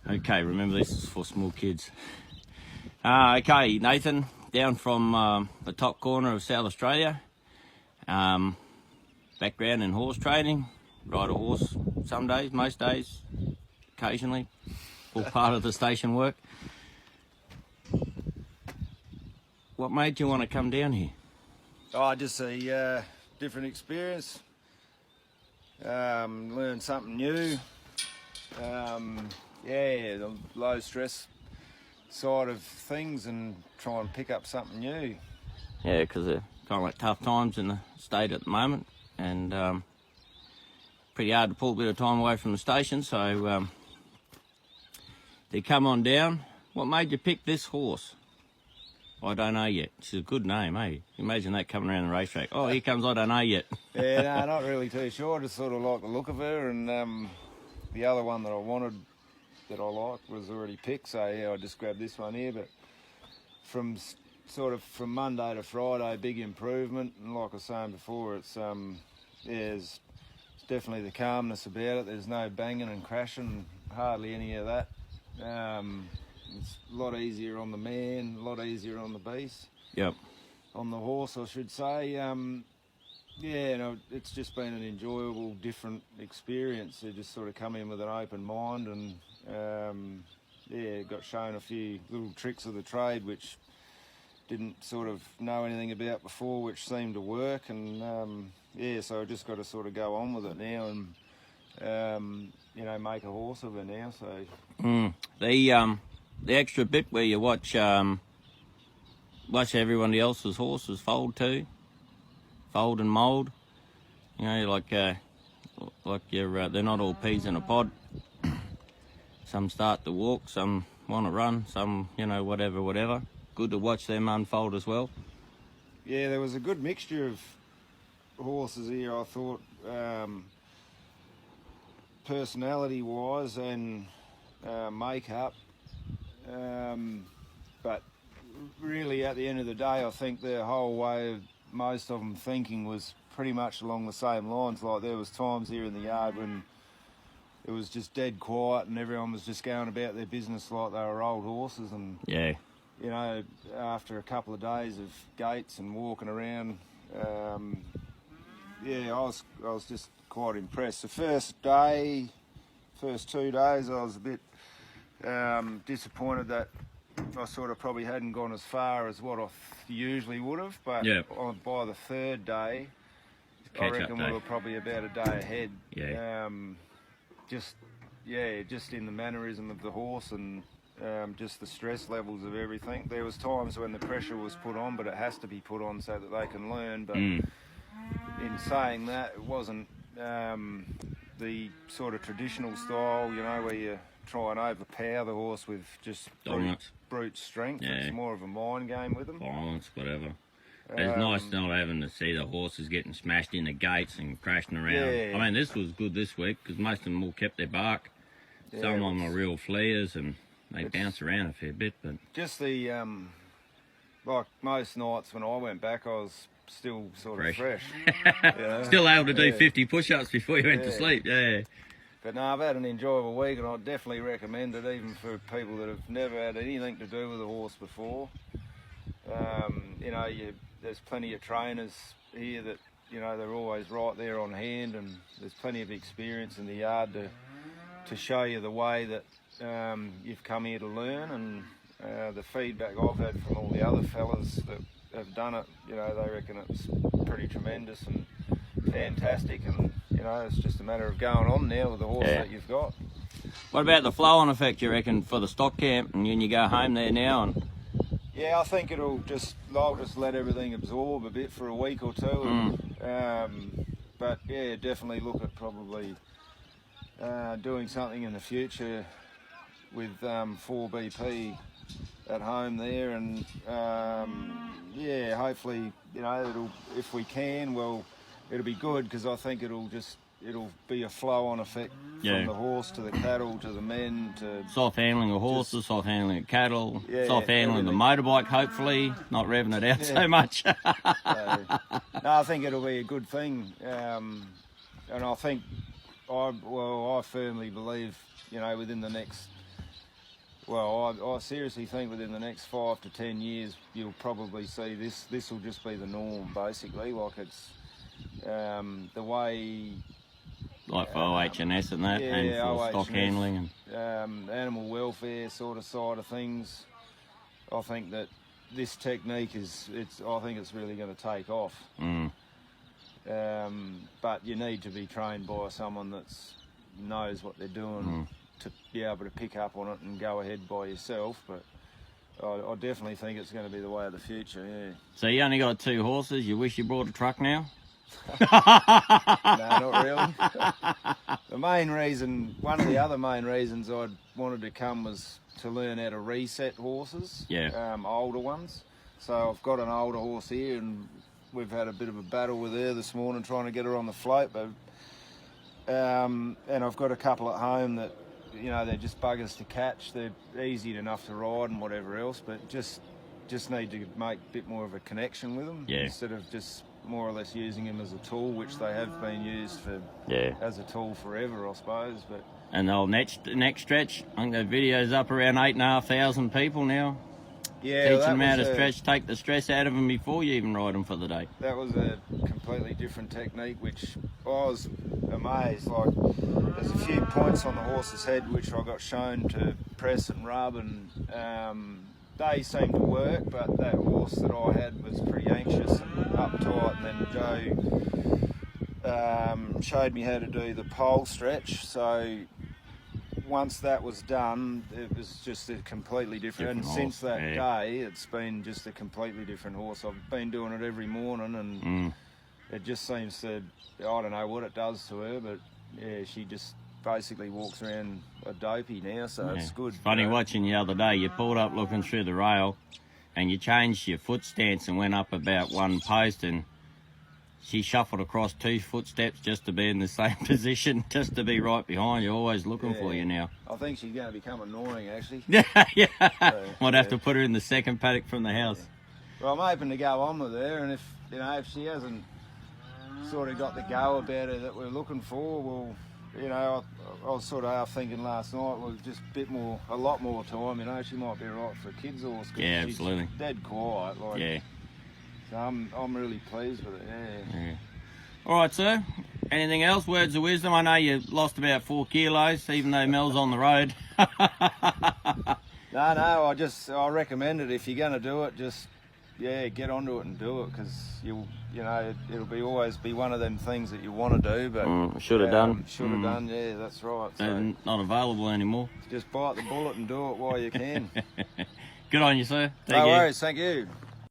Okay, remember this is for small kids. Okay, Nathan, down from the top corner of South Australia. Background in horse trading. Ride a horse some days, most days, occasionally. All part of the station work. What made you want to come down here? Oh, just a different experience. Learn something new. The low stress side of things and try and pick up something new. Yeah, because they're kind of like tough times in the state at the moment, and pretty hard to pull a bit of time away from the station, so they come on down. What made you pick this horse? I don't know yet. It's a good name, eh? Imagine that coming around the racetrack. Oh, here comes I don't know yet. Yeah, no, not really too sure. Just sort of like the look of her, and the other one that I wanted, that I liked, was already picked. So yeah, I just grabbed this one here. But from Monday to Friday, big improvement. And like I was saying before, it's there's definitely the calmness about it. There's no banging and crashing, hardly any of that. It's a lot easier on the man, a lot easier on the beast. Yep. On the horse, I should say. It's just been an enjoyable, different experience. They just sort of come in with an open mind and, got shown a few little tricks of the trade which didn't sort of know anything about before, which seemed to work. And, so I just got to sort of go on with it now and, make a horse of her now. So The extra bit where you watch everybody else's horses fold too, fold and mould. They're not all peas in a pod. Some start to walk, some want to run, some whatever. Good to watch them unfold as well. Yeah, there was a good mixture of horses here, I thought, personality-wise and make-up. But really, at the end of the day, I think their whole way of most of them thinking was pretty much along the same lines. Like, there was times here in the yard when it was just dead quiet and everyone was just going about their business like they were old horses. And after a couple of days of gates and walking around, I was just quite impressed. The first 2 days, I was a bit disappointed that I sort of probably hadn't gone as far as what I usually would have, but by the third day, I reckon we were probably about a day ahead. Just in the mannerism of the horse and just the stress levels of everything. There was times when the pressure was put on, but it has to be put on so that they can learn. But in saying that, it wasn't the sort of traditional style, where you try and overpower the horse with just brute strength. Yeah. It's more of a mind game with them. Violence, whatever. It's nice not having to see the horses getting smashed in the gates and crashing around. Yeah. I mean, this was good this week because most of them all kept their bark. Yeah, some of them are real flares and they bounce around a fair bit. But just the, like most nights when I went back, I was still sort of fresh. Still able to do 50 push-ups before you went to sleep, But no, I've had an enjoyable week and I'd definitely recommend it, even for people that have never had anything to do with a horse before. There's plenty of trainers here that, they're always right there on hand, and there's plenty of experience in the yard to show you the way that you've come here to learn. And the feedback I've had from all the other fellas that have done it, they reckon it's pretty tremendous and fantastic, and it's just a matter of going on now with the horse that you've got. What about the flow-on effect, you reckon, for the stock camp, and when you go home there now? And I think they'll just let everything absorb a bit for a week or two. But definitely look at probably doing something in the future with 4BP at home there, and hopefully if we can, it'll be good, because I think it'll be a flow-on effect from the horse to the cattle to the men to soft handling of horses, soft handling of cattle, soft handling of the motorbike. Hopefully, not revving it out so much. I think it'll be a good thing, and I think I firmly believe within the next Well, I seriously think within the next 5 to 10 years, you'll probably see this. This will just be the norm, basically. Like it's the way. Like for OH&S and that, yeah, and for stock OH&S, handling and animal welfare sort of side of things. I think that this technique I think it's really going to take off. But you need to be trained by someone that knows what they're doing to be able to pick up on it and go ahead by yourself. But I definitely think it's going to be the way of the future. Yeah. So you only got 2 horses. You wish you brought a truck now? No, not really. The main reason, one of the other main reasons I wanted to come was to learn how to reset horses. Yeah. Older ones. So I've got an older horse here, and we've had a bit of a battle with her this morning trying to get her on the float. But and I've got a couple at home that, you know, they're just buggers to catch. They're easy enough to ride and whatever else, but just need to make a bit more of a connection with them instead of just more or less using them as a tool, which they have been used for as a tool forever, I suppose. But and the whole next stretch, I think the video's up around 8,500 people now. Yeah, teaching them how to stretch, take the stress out of them before you even ride them for the day. That was a completely different technique, which I was amazed. Like, there's a few points on the horse's head which I got shown to press and rub, and they seemed to work, but that horse that I had was pretty anxious and uptight, and then Joe showed me how to do the pole stretch. So once that was done, it was just a completely different and horse, since that day, it's been just a completely different horse. I've been doing it every morning, and it just seems to, I don't know what it does to her, but yeah, she just basically walks around a dopey now, so it's good. It's funny watching the other day, you pulled up looking through the rail and you changed your foot stance and went up about one post, and she shuffled across 2 footsteps just to be in the same position, just to be right behind you, always looking for you now. I think she's going to become annoying, actually. Yeah. So, might have to put her in the second paddock from the house. Well, I'm hoping to go on with her, and if she hasn't sort of got the go about her that we're looking for, well, you know, I was sort of half thinking last night, well, just a lot more time, you know, she might be right for a kid's horse. Yeah, absolutely. She's dead quiet, like. Yeah. So I'm really pleased with it, yeah. All right, sir. Anything else? Words of wisdom? I know you lost about 4 kilos, even though Mel's on the road. No, I recommend it. If you're going to do it, just, get onto it and do it, because it'll always be one of them things that you want to do, but should have done. Should have done, yeah, that's right. So not available anymore. Just bite the bullet and do it while you can. Good on you, sir. No worries, thank you.